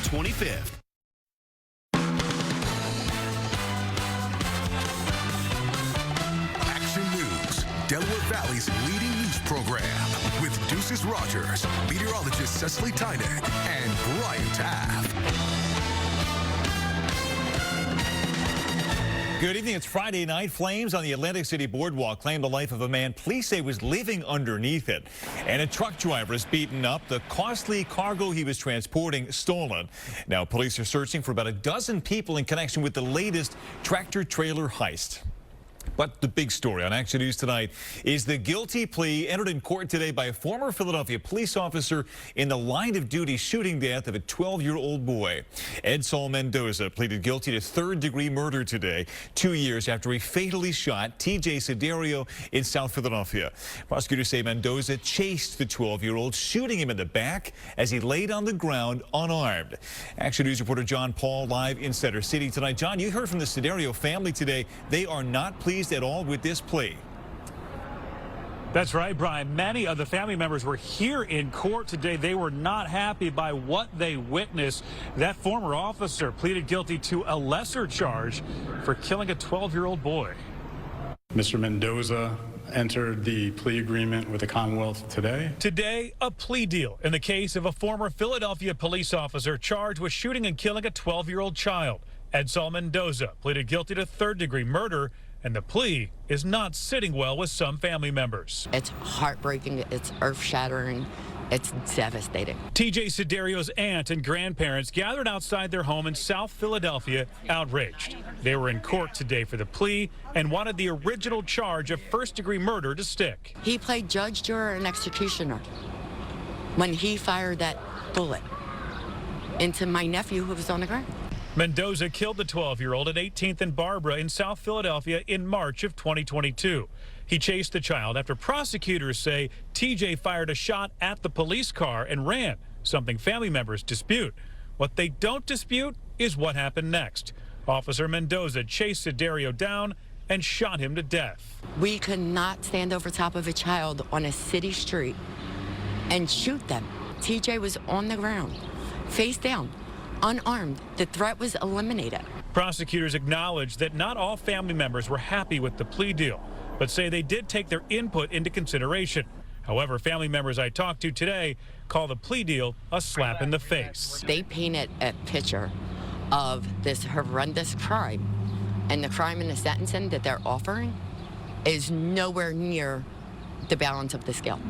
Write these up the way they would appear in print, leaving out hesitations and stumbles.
25th. Action News, Delaware Valley's leading news program, with Deuces Rogers, meteorologist Cecily Tynick, and Brian Taft. Good evening. It's Friday night. Flames on the Atlantic City boardwalk claimed the life of a man police say was living underneath it. And a truck driver is beaten up. The costly cargo he was transporting stolen. Now police are searching for about a dozen people in connection with the latest tractor-trailer heist. But the big story on Action News tonight is the guilty plea entered in court today by a former Philadelphia police officer in the line-of-duty shooting death of a 12-year-old boy. Ed Saul Mendoza pleaded guilty to third-degree murder today, 2 years after he fatally shot T.J. Siderio in South Philadelphia. Prosecutors say Mendoza chased the 12-year-old, shooting him in the back as he laid on the ground unarmed. Action News reporter John Paul live in Center City tonight. John, you heard from the Siderio family today. They are not pleased at all with this plea. That's right, Brian. Many of the family members were here in court today. They were not happy by what they witnessed. That former officer pleaded guilty to a lesser charge for killing a 12-year-old boy. Mr. Mendoza entered the plea agreement with the Commonwealth today. Today, a plea deal in the case of a former Philadelphia police officer charged with shooting and killing a 12-year-old child. Ed Saul Mendoza pleaded guilty to third-degree murder, and the plea is not sitting well with some family members. It's heartbreaking, it's earth-shattering, it's devastating. T.J. Siderio's aunt and grandparents gathered outside their home in South Philadelphia, outraged. They were in court today for the plea and wanted the original charge of first-degree murder to stick. He played judge, juror, and executioner when he fired that bullet into my nephew who was on the ground. Mendoza killed the 12-year-old at 18th and Barbara in South Philadelphia in March of 2022. He chased the child after prosecutors say TJ fired a shot at the police car and ran, something family members dispute. What they don't dispute is what happened next. Officer Mendoza chased Siderio down and shot him to death. We could not stand over top of a child on a city street and shoot them. TJ was on the ground, face down, unarmed. The threat was eliminated. Prosecutors acknowledged that not all family members were happy with the plea deal, but say they did take their input into consideration. However, family members I talked to today call the plea deal a slap in the face. They painted a picture of this horrendous crime, and the crime and the sentencing that they're offering is nowhere near the balance of the scale.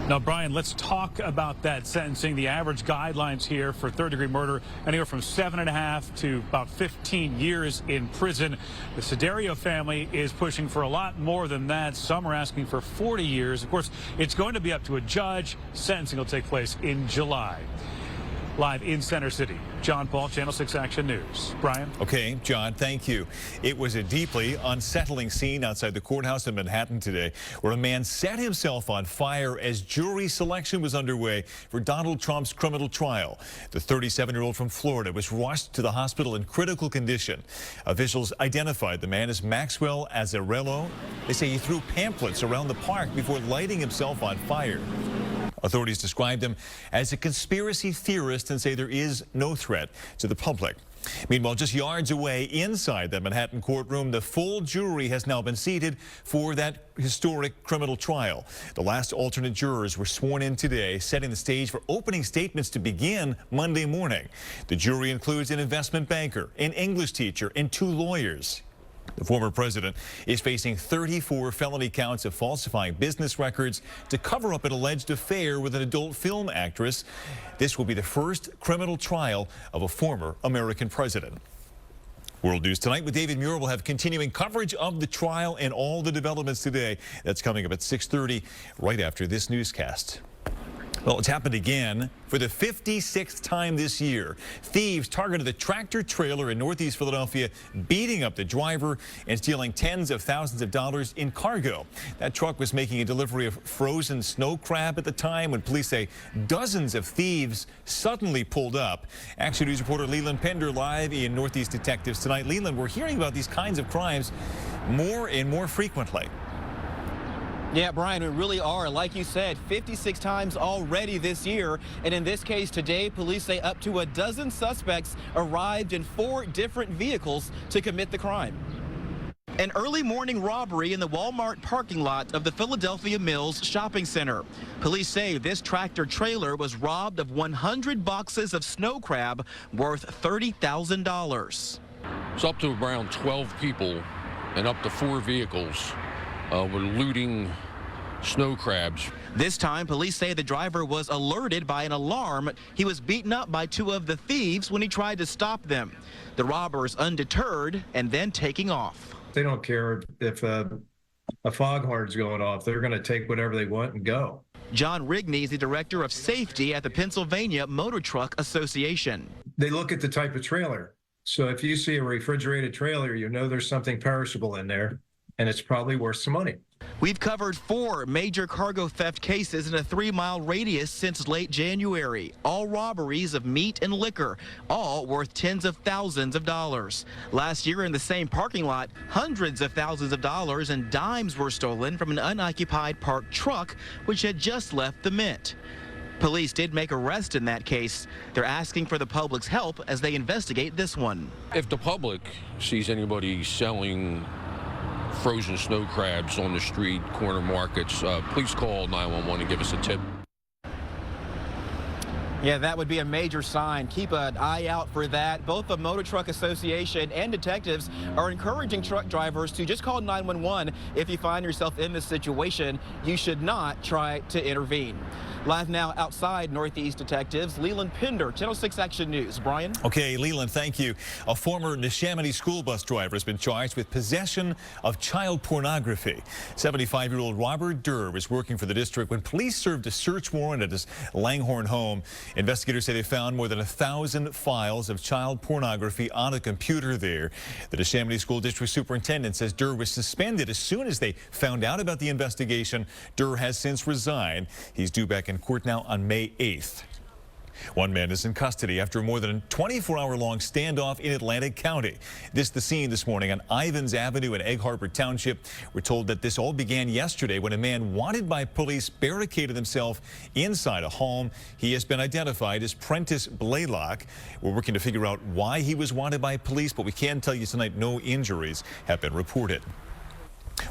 Now, Brian, let's talk about that sentencing. The average guidelines here for third-degree murder, anywhere from 7.5 to about 15 years in prison. The Siderio family is pushing for a lot more than that. Some are asking for 40 years. Of course, it's going to be up to a judge. Sentencing will take place in July. Live in Center City, John Paul, Channel 6 Action News. Brian? Okay, John, thank you. It was a deeply unsettling scene outside the courthouse in Manhattan today, where a man set himself on fire as jury selection was underway for Donald Trump's criminal trial. The 37-year-old from Florida was rushed to the hospital in critical condition. Officials identified the man as Maxwell Azzarello. They say he threw pamphlets around the park before lighting himself on fire. Authorities described him as a conspiracy theorist and say there is no threat to the public. Meanwhile, just yards away inside the Manhattan courtroom, the full jury has now been seated for that historic criminal trial. The last alternate jurors were sworn in today, setting the stage for opening statements to begin Monday morning. The jury includes an investment banker, an English teacher, and 2 lawyers. The former president is facing 34 felony counts of falsifying business records to cover up an alleged affair with an adult film actress. This will be the first criminal trial of a former American president. World News Tonight with David Muir will have continuing coverage of the trial and all the developments today. That's coming up at 6:30 right after this newscast. Well, it's happened again for the 56th time this year. Thieves targeted a tractor trailer in Northeast Philadelphia, beating up the driver and stealing tens of thousands of dollars in cargo. That truck was making a delivery of frozen snow crab at the time when police say dozens of thieves suddenly pulled up. Action News reporter Leland Pender live in Northeast Detectives tonight. Leland, we're hearing about these kinds of crimes more and more frequently. Yeah, Brian, we really are. Like you said, 56 times already this year. And in this case today, police say up to a dozen suspects arrived in 4 different vehicles to commit the crime. An early morning robbery in the Walmart parking lot of the Philadelphia Mills shopping center. Police say this tractor trailer was robbed of 100 boxes of snow crab worth $30,000. It's up to around 12 people and up to 4 vehicles were looting snow crabs. This time, police say the driver was alerted by an alarm. He was beaten up by 2 of the thieves when he tried to stop them. The robbers undeterred and then taking off. They don't care if a foghorn's going off. They're going to take whatever they want and go. John Rigney is the director of safety at the Pennsylvania Motor Truck Association. They look at the type of trailer. So if you see a refrigerated trailer, you know there's something perishable in there, and it's probably worth some money. We've covered 4 major cargo theft cases in a 3-mile radius since late January. All robberies of meat and liquor, all worth tens of thousands of dollars. Last year in the same parking lot, hundreds of thousands of dollars and dimes were stolen from an unoccupied parked truck, which had just left the Mint. Police did make arrests in that case. They're asking for the public's help as they investigate this one. If the public sees anybody selling frozen snow crabs on the street, corner markets, please call 911 and give us a tip. Yeah, that would be a major sign. Keep an eye out for that. Both the Motor Truck Association and detectives are encouraging truck drivers to just call 911 if you find yourself in this situation. You should not try to intervene. Live now outside Northeast detectives, Leland Pinder, Channel 6 Action News. Brian? Okay, Leland, thank you. A former Neshaminy school bus driver has been charged with possession of child pornography. 75-year-old Robert Durr was working for the district when police served a search warrant at his Langhorne home. Investigators say they found more than 1,000 files of child pornography on a computer there. The Neshaminy School District Superintendent says Durr was suspended as soon as they found out about the investigation. Durr has since resigned. He's due back in court now on May 8th. One man is in custody after more than a 24-hour-long standoff in Atlantic County. This the scene this morning on Ivans Avenue in Egg Harbor Township. We're told that this all began yesterday when a man wanted by police barricaded himself inside a home. He has been identified as Prentice Blaylock. We're working to figure out why he was wanted by police, but we can tell you tonight no injuries have been reported.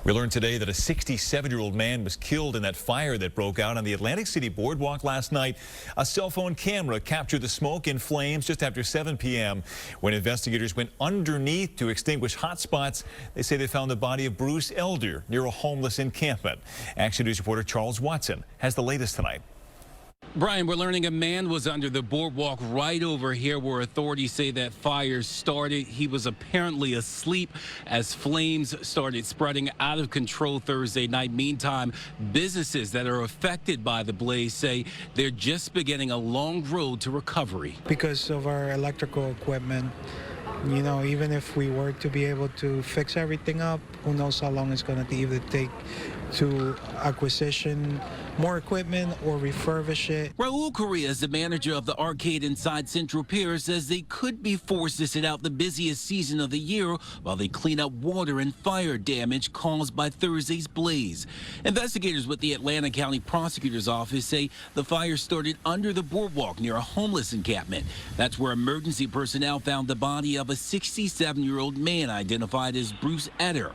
We learned today that a 67-year-old man was killed in that fire that broke out on the Atlantic City boardwalk last night. A cell phone camera captured the smoke and flames just after 7 p.m. when investigators went underneath to extinguish hot spots. They say they found the body of Bruce Elder near a homeless encampment. Action News reporter Charles Watson has the latest tonight. Brian, we're learning a man was under the boardwalk right over here where authorities say that fire started. He was apparently asleep as flames started spreading out of control Thursday night. Meantime, businesses that are affected by the blaze say they're just beginning a long road to recovery. Because of our electrical equipment, you know, even if we were to be able to fix everything up, who knows how long it's going to either take to acquisition more equipment or refurbish it. Raul Correa is the manager of the arcade inside Central Pier, says they could be forced to sit out the busiest season of the year while they clean up water and fire damage caused by Thursday's blaze. Investigators with the Atlanta County Prosecutor's Office say the fire started under the boardwalk near a homeless encampment. That's where emergency personnel found the body of a 67-year-old man identified as Bruce Eder.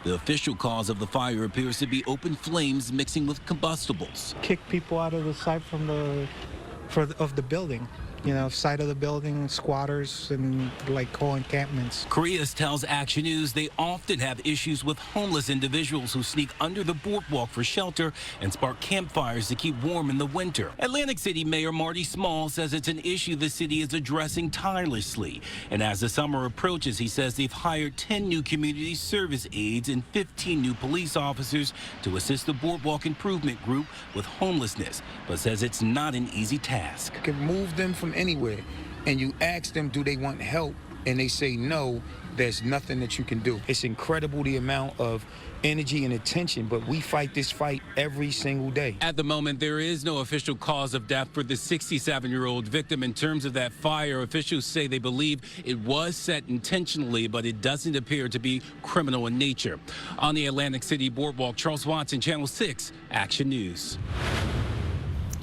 The official cause of the fire appears to be open flames mixing with combustibles. Kick people out of the side from of the building. You know, side of the building, squatters and like whole encampments. Correas tells Action News they often have issues with homeless individuals who sneak under the boardwalk for shelter and spark campfires to keep warm in the winter. Atlantic City Mayor Marty Small says it's an issue the city is addressing tirelessly. And as the summer approaches, he says they've hired 10 new community service aides and 15 new police officers to assist the Boardwalk Improvement Group with homelessness, but says it's not an easy task. You can move them from anywhere, and you ask them, do they want help, and they say no, there's nothing that you can do. It's incredible the amount of energy and attention, but we fight this fight every single day. At the moment, there is no official cause of death for the 67-year-old victim. In terms of that fire, officials say they believe it was set intentionally, but it doesn't appear to be criminal in nature. On the Atlantic City Boardwalk, Charles Watson, Channel 6, Action News.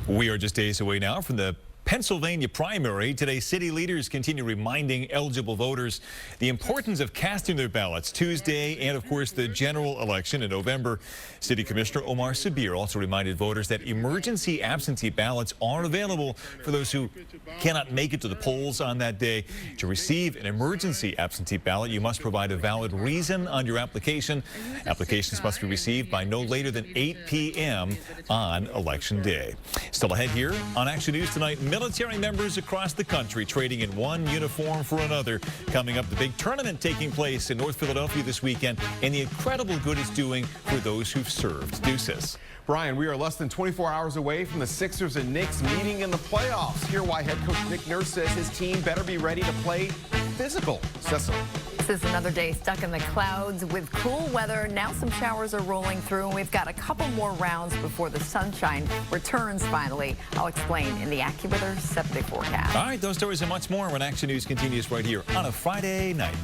We are just days away now from the Pennsylvania primary. Today, city leaders continue reminding eligible voters the importance of casting their ballots Tuesday and, of course, the general election in November. City Commissioner Omar Sabir also reminded voters that emergency absentee ballots are available for those who cannot make it to the polls on that day. To receive an emergency absentee ballot, you must provide a valid reason on your application. Applications must be received by no later than 8 p.m. on Election Day. Still ahead here on Action News tonight, military members across the country trading in one uniform for another. Coming up, the big tournament taking place in North Philadelphia this weekend, and the incredible good it's doing for those who've served. Deuces. Brian, we are less than 24 hours away from the Sixers and Knicks meeting in the playoffs. Hear why head coach Nick Nurse says his team better be ready to play physical. Cecil. This is another day stuck in the clouds with cool weather. Now some showers are rolling through, and we've got a couple more rounds before the sunshine returns finally. I'll explain in the AccuWeather 7-day forecast. All right, those stories and much more when Action News continues right here on a Friday night.